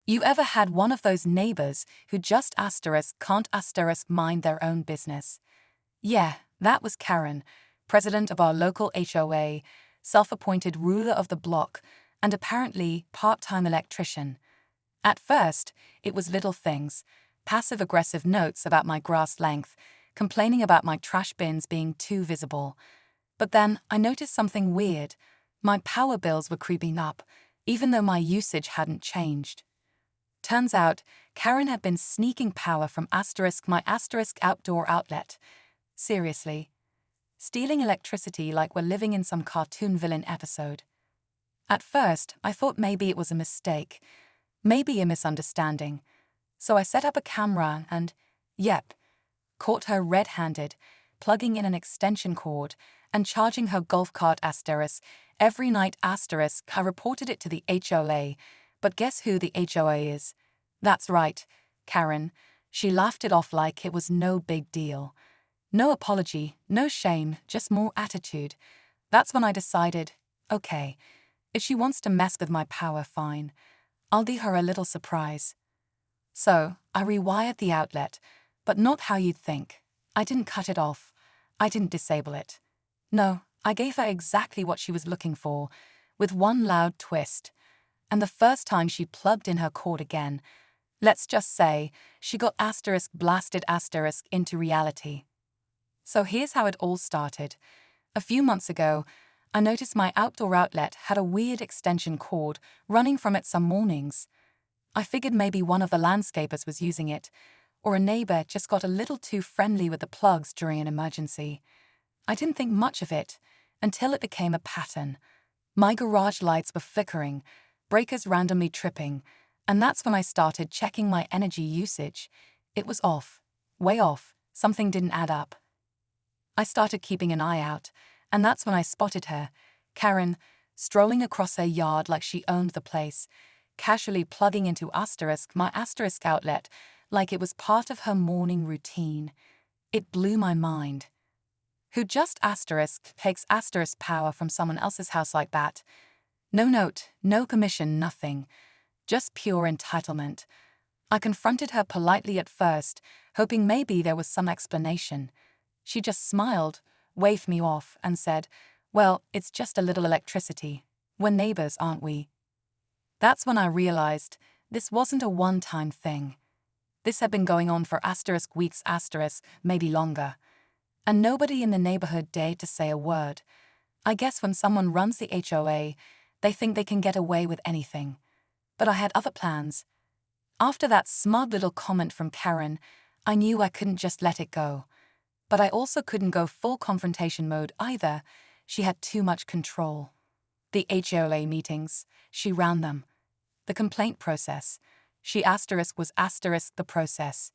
You ever had one of those neighbors who just can't mind their own business? Yeah, that was Karen, president of our local HOA, self-appointed ruler of the block, and apparently part-time electrician. At first, it was little things, passive-aggressive notes about my grass length, complaining about my trash bins being too visible. But then I noticed something weird. My power bills were creeping up, even though my usage hadn't changed. Turns out, Karen had been sneaking power from my outdoor outlet. Seriously. Stealing electricity like we're living in some cartoon villain episode. At first, I thought maybe it was a mistake, maybe a misunderstanding. So I set up a camera and, yep, caught her red-handed, plugging in an extension cord and charging her golf cart every night I reported it to the HOA, but guess who the HOA is? That's right, Karen. She laughed it off like it was no big deal. No apology, no shame, just more attitude. That's when I decided, okay, if she wants to mess with my power, fine. I'll do her a little surprise. So, I rewired the outlet, but not how you'd think. I didn't cut it off. I didn't disable it. No, I gave her exactly what she was looking for, with one loud twist. And the first time she plugged in her cord again, let's just say, she got blasted into reality. So here's how it all started. A few months ago, I noticed my outdoor outlet had a weird extension cord running from it some mornings. I figured maybe one of the landscapers was using it, or a neighbor just got a little too friendly with the plugs during an emergency. I didn't think much of it until it became a pattern. My garage lights were flickering, breakers randomly tripping, and that's when I started checking my energy usage. It was off, way off, something didn't add up. I started keeping an eye out, and that's when I spotted her, Karen, strolling across her yard like she owned the place, casually plugging into my outlet like it was part of her morning routine. It blew my mind. Who just takes power from someone else's house like that? No note, no commission, nothing. Just pure entitlement. I confronted her politely at first, hoping maybe there was some explanation. She just smiled, waved me off, and said, well, it's just a little electricity. We're neighbors, aren't we? That's when I realized this wasn't a one-time thing. This had been going on for weeks, maybe longer. And nobody in the neighborhood dared to say a word. I guess when someone runs the HOA, they think they can get away with anything. But I had other plans. After that smug little comment from Karen, I knew I couldn't just let it go. But I also couldn't go full confrontation mode either. She had too much control. The HOA meetings, she ran them. The complaint process, she was the process.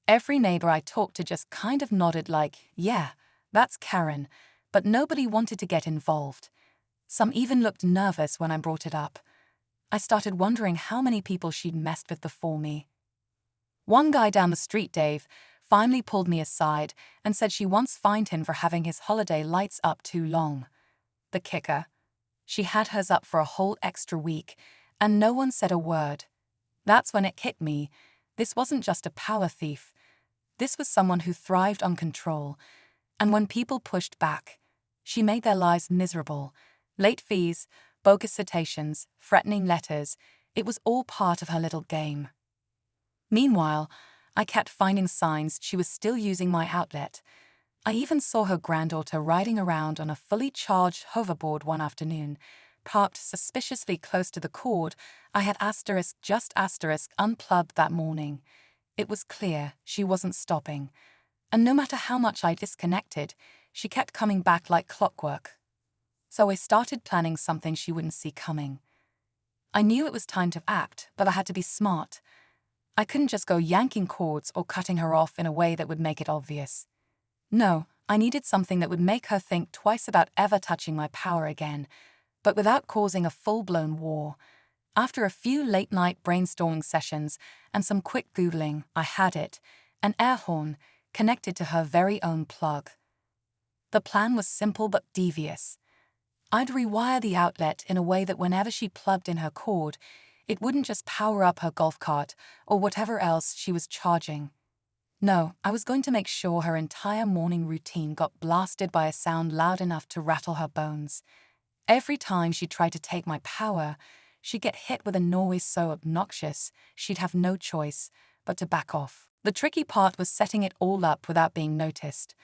Every neighbor I talked to just kind of nodded like, yeah, that's Karen, but nobody wanted to get involved. Some even looked nervous when I brought it up. I started wondering how many people she'd messed with before me. One guy down the street, Dave, finally pulled me aside and said she once fined him for having his holiday lights up too long. The kicker? She had hers up for a whole extra week, and no one said a word. That's when it hit me. This wasn't just a power thief. This was someone who thrived on control. And when people pushed back, she made their lives miserable. Late fees, bogus citations, threatening letters, it was all part of her little game. Meanwhile, I kept finding signs she was still using my outlet. I even saw her granddaughter riding around on a fully charged hoverboard one afternoon, parked suspiciously close to the cord I had unplugged that morning. It was clear she wasn't stopping, and no matter how much I disconnected, she kept coming back like clockwork. So I started planning something she wouldn't see coming. I knew it was time to act, but I had to be smart. I couldn't just go yanking cords or cutting her off in a way that would make it obvious. No, I needed something that would make her think twice about ever touching my power again, but without causing a full-blown war. After a few late-night brainstorming sessions and some quick Googling, I had it, an Airhorn connected to her very own plug. The plan was simple but devious. I'd rewire the outlet in a way that whenever she plugged in her cord, It wouldn't just power up her golf cart or whatever else she was charging. No, I was going to make sure her entire morning routine got blasted by a sound loud enough to rattle her bones. Every time she tried to take my power, she'd get hit with a noise so obnoxious she'd have no choice but to back off. The tricky part was setting it all up without being noticed.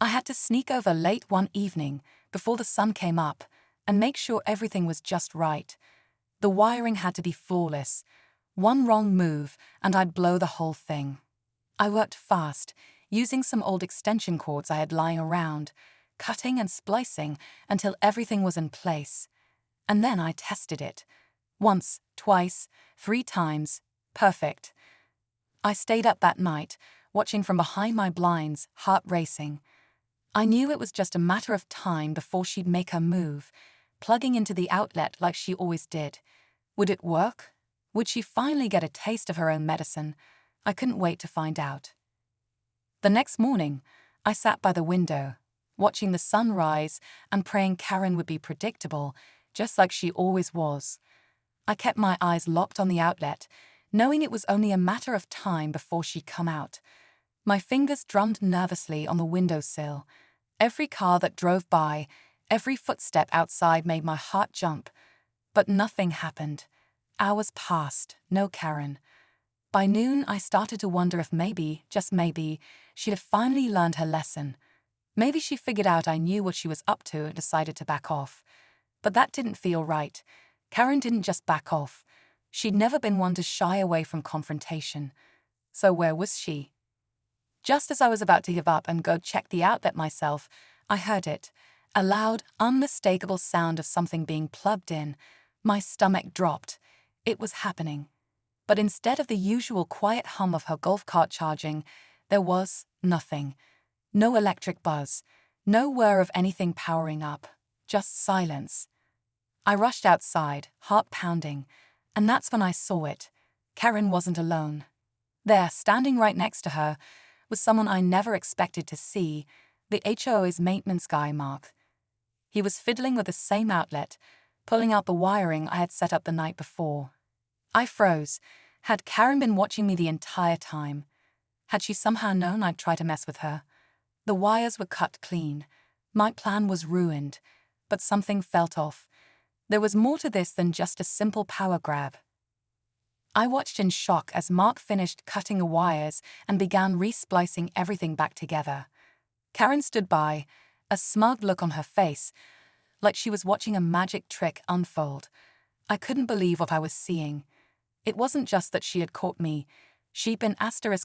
I had to sneak over late one evening before the sun came up and make sure everything was just right. The wiring had to be flawless. One wrong move and I'd blow the whole thing. I worked fast, using some old extension cords I had lying around, cutting and splicing until everything was in place. And then I tested it. Once, twice, 3 times. Perfect. I stayed up that night, watching from behind my blinds, heart racing. I knew it was just a matter of time before she'd make her move, plugging into the outlet like she always did. Would it work? Would she finally get a taste of her own medicine? I couldn't wait to find out. The next morning, I sat by the window, watching the sun rise and praying Karen would be predictable, just like she always was. I kept my eyes locked on the outlet, knowing it was only a matter of time before she'd come out. My fingers drummed nervously on the windowsill. Every car that drove by, every footstep outside made my heart jump. But nothing happened. Hours passed, no Karen. By noon, I started to wonder if maybe, just maybe, she'd have finally learned her lesson. Maybe she figured out I knew what she was up to and decided to back off. But that didn't feel right. Karen didn't just back off. She'd never been one to shy away from confrontation. So where was she? Just as I was about to give up and go check the outlet myself, I heard it, a loud, unmistakable sound of something being plugged in. My stomach dropped. It was happening. But instead of the usual quiet hum of her golf cart charging, there was nothing. No electric buzz, no whir of anything powering up, just silence. I rushed outside, heart pounding, and that's when I saw it. Karen wasn't alone. There, standing right next to her, was someone I never expected to see, the HOA's maintenance guy, Mark. He was fiddling with the same outlet, pulling out the wiring I had set up the night before. I froze. Had Karen been watching me the entire time? Had she somehow known I'd try to mess with her? The wires were cut clean. My plan was ruined, but something felt off. There was more to this than just a simple power grab. I watched in shock as Mark finished cutting the wires and began re-splicing everything back together. Karen stood by, a smug look on her face, like she was watching a magic trick unfold. I couldn't believe what I was seeing. It wasn't just that she had caught me. She'd been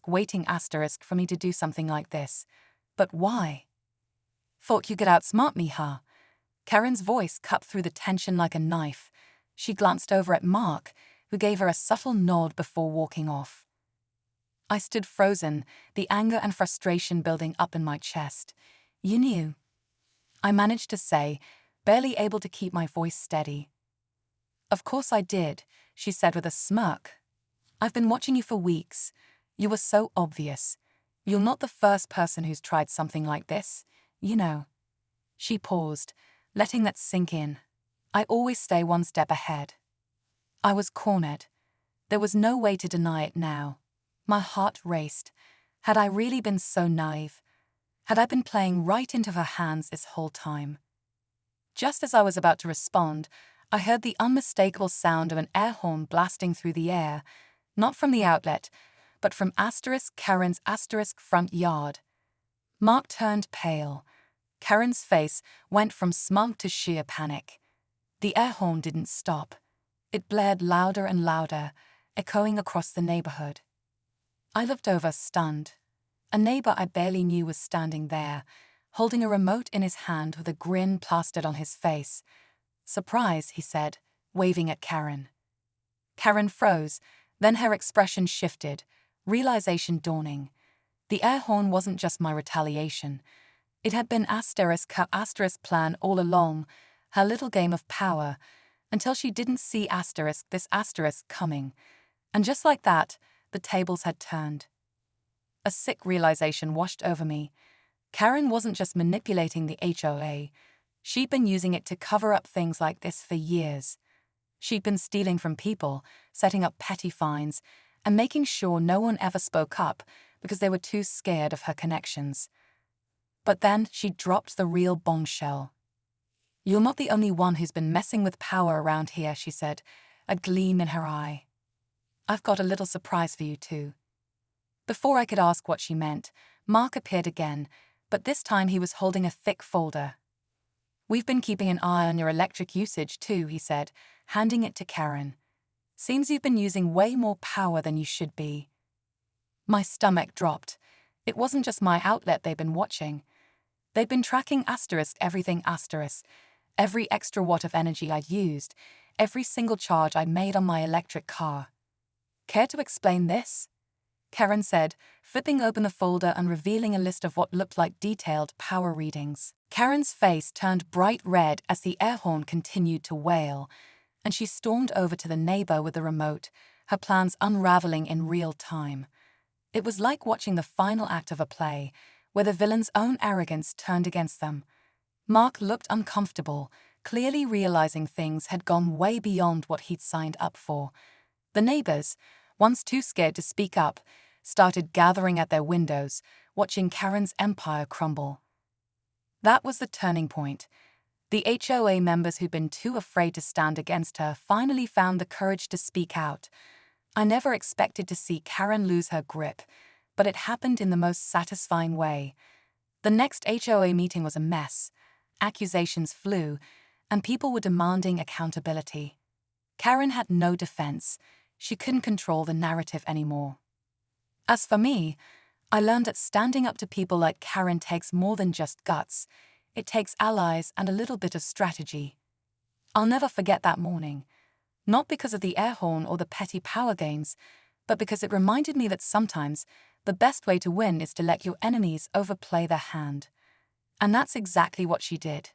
waiting for me to do something like this. But why? Thought you could outsmart me, huh? Karen's voice cut through the tension like a knife. She glanced over at Mark, who gave her a subtle nod before walking off. I stood frozen, the anger and frustration building up in my chest. You knew. I managed to say, barely able to keep my voice steady. Of course I did, she said with a smirk. I've been watching you for weeks. You were so obvious. You're not the first person who's tried something like this, you know. She paused, letting that sink in. I always stay one step ahead. I was cornered. There was no way to deny it now. My heart raced. Had I really been so naive? Had I been playing right into her hands this whole time? Just as I was about to respond, I heard the unmistakable sound of an air horn blasting through the air, not from the outlet, but from Karen's front yard. Mark turned pale. Karen's face went from smug to sheer panic. The air horn didn't stop. It blared louder and louder, echoing across the neighborhood. I looked over, stunned. A neighbor I barely knew was standing there, holding a remote in his hand with a grin plastered on his face. Surprise, he said, waving at Karen. Karen froze, then her expression shifted, realization dawning. The air horn wasn't just my retaliation. It had been her plan all along, her little game of power, until she didn't see this asterisk coming. And just like that, the tables had turned. A sick realization washed over me. Karen wasn't just manipulating the HOA. She'd been using it to cover up things like this for years. She'd been stealing from people, setting up petty fines, and making sure no one ever spoke up because they were too scared of her connections. But then she dropped the real bombshell. "You're not the only one who's been messing with power around here," she said, a gleam in her eye. "I've got a little surprise for you too." Before I could ask what she meant, Mark appeared again, but this time he was holding a thick folder. "We've been keeping an eye on your electric usage too," he said, handing it to Karen. "Seems you've been using way more power than you should be." My stomach dropped. It wasn't just my outlet they'd been watching. They'd been tracking everything every extra watt of energy I'd used, every single charge I made on my electric car. "Care to explain this?" Karen said, flipping open the folder and revealing a list of what looked like detailed power readings. Karen's face turned bright red as the Airhorn continued to wail, and she stormed over to the neighbor with the remote, her plans unraveling in real time. It was like watching the final act of a play, where the villain's own arrogance turned against them. Mark looked uncomfortable, clearly realizing things had gone way beyond what he'd signed up for. The neighbors, once too scared to speak up, started gathering at their windows, watching Karen's empire crumble. That was the turning point. The HOA members who'd been too afraid to stand against her finally found the courage to speak out. I never expected to see Karen lose her grip, but it happened in the most satisfying way. The next HOA meeting was a mess. Accusations flew, and people were demanding accountability. Karen had no defense. She couldn't control the narrative anymore. As for me, I learned that standing up to people like Karen takes more than just guts. It takes allies and a little bit of strategy. I'll never forget that morning. Not because of the Airhorn or the petty power gains, but because it reminded me that sometimes the best way to win is to let your enemies overplay their hand. And that's exactly what she did.